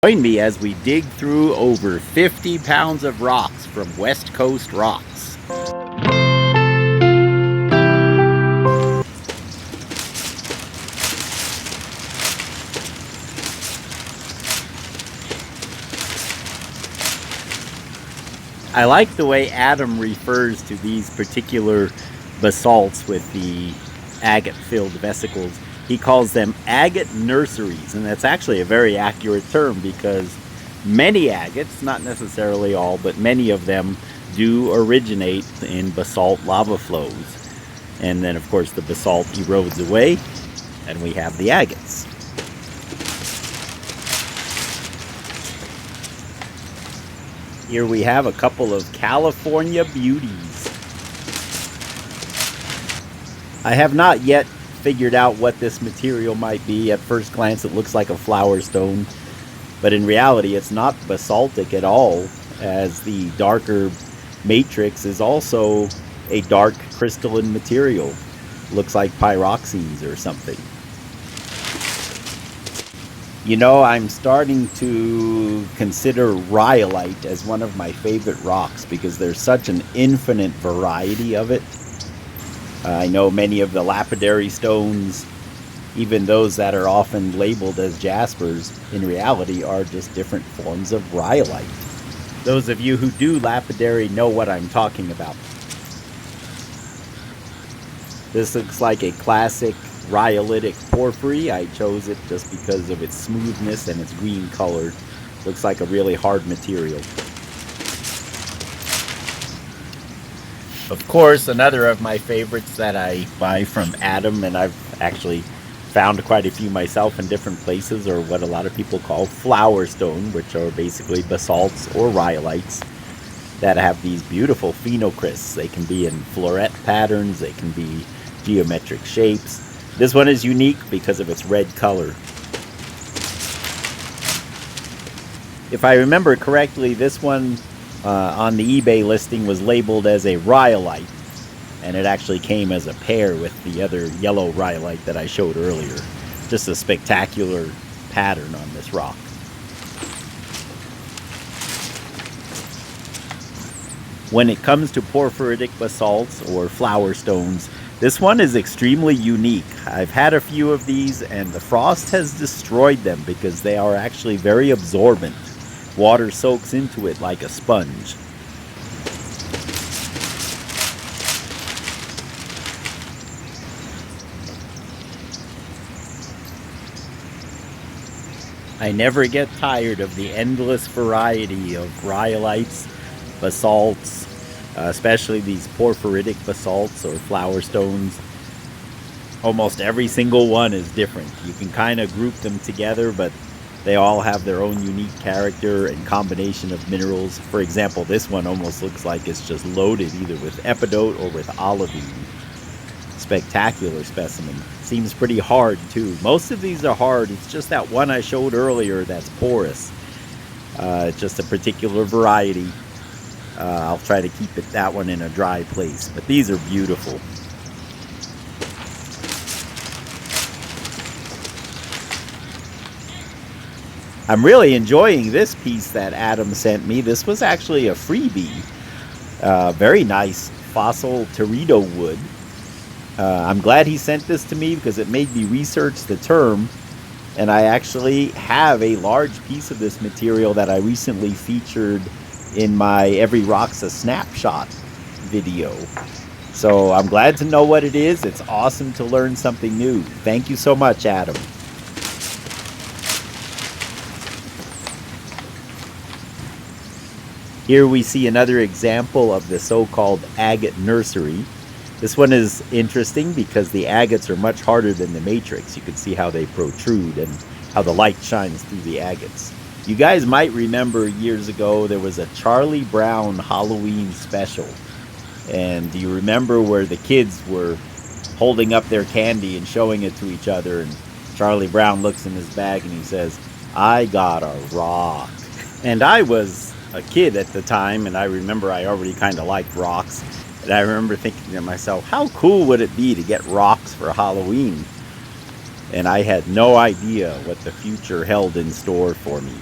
Join me as we dig through over 50 pounds of rocks from West Coast Rocks. I like the way Adam refers to these particular basalts with the agate-filled vesicles. He calls them agate nurseries, and that's actually a very accurate term because many agates, not necessarily all, but many of them do originate in basalt lava flows. And then, of course, the basalt erodes away, and we have the agates. Here we have a couple of California beauties. I have not yet figured out what this material might be. At first glance it looks like a flower stone, but in reality it's not basaltic at all, as the darker matrix is also a dark crystalline material. Looks like pyroxenes or something. You know, I'm starting to consider rhyolite as one of my favorite rocks because there's such an infinite variety of it. I know many of the lapidary stones, even those that are often labeled as jaspers, in reality are just different forms of rhyolite. Those of you who do lapidary know what I'm talking about. This looks like a classic rhyolitic porphyry. I chose it just because of its smoothness and its green color. Looks like a really hard material. Of course, another of my favorites that I buy from Adam, and I've actually found quite a few myself in different places, are what a lot of people call flower stone, which are basically basalts or rhyolites that have these beautiful phenocrysts. They can be in floret patterns, they can be geometric shapes. This one is unique because of its red color. If I remember correctly, this one on the eBay listing was labeled as a rhyolite, and it actually came as a pair with the other yellow rhyolite that I showed earlier. Just a spectacular pattern on this rock. When it comes to porphyritic basalts or flower stones, this one is extremely unique. I've had a few of these and the frost has destroyed them because they are actually very absorbent. Water soaks into it like a sponge. I never get tired of the endless variety of rhyolites, basalts, especially these porphyritic basalts or flower stones. Almost every single one is different. You can kind of group them together, but they all have their own unique character and combination of minerals. For example, this one almost looks like it's just loaded either with epidote or with olivine. Spectacular specimen. Seems pretty hard too. Most of these are hard. It's just that one I showed earlier that's porous. It's just a particular variety. I'll try to keep that one in a dry place. But these are beautiful. I'm really enjoying this piece that Adam sent me. This was actually a freebie. Very nice fossil Teredo wood. I'm glad he sent this to me because it made me research the term. And I actually have a large piece of this material that I recently featured in my Every Rock's a Snapshot video. So I'm glad to know what it is. It's awesome to learn something new. Thank you so much, Adam. Here we see another example of the so-called agate nursery. This one is interesting because the agates are much harder than the matrix. You can see how they protrude and how the light shines through the agates. You guys might remember years ago there was a Charlie Brown Halloween special. And do you remember where the kids were holding up their candy and showing it to each other, and Charlie Brown looks in his bag and he says, "I got a rock." And I was a kid at the time, and I remember I already kind of liked rocks. And I remember thinking to myself, how cool would it be to get rocks for Halloween? And I had no idea what the future held in store for me.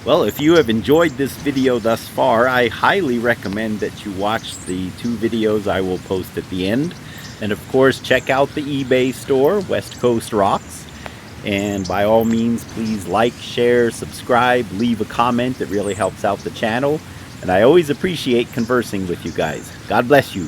Well, if you have enjoyed this video thus far, I highly recommend that you watch the 2 videos I will post at the end. And of course, check out the eBay store, West Coast Rocks. And by all means, please like, share, subscribe, leave a comment. It really helps out the channel. And I always appreciate conversing with you guys. God bless you.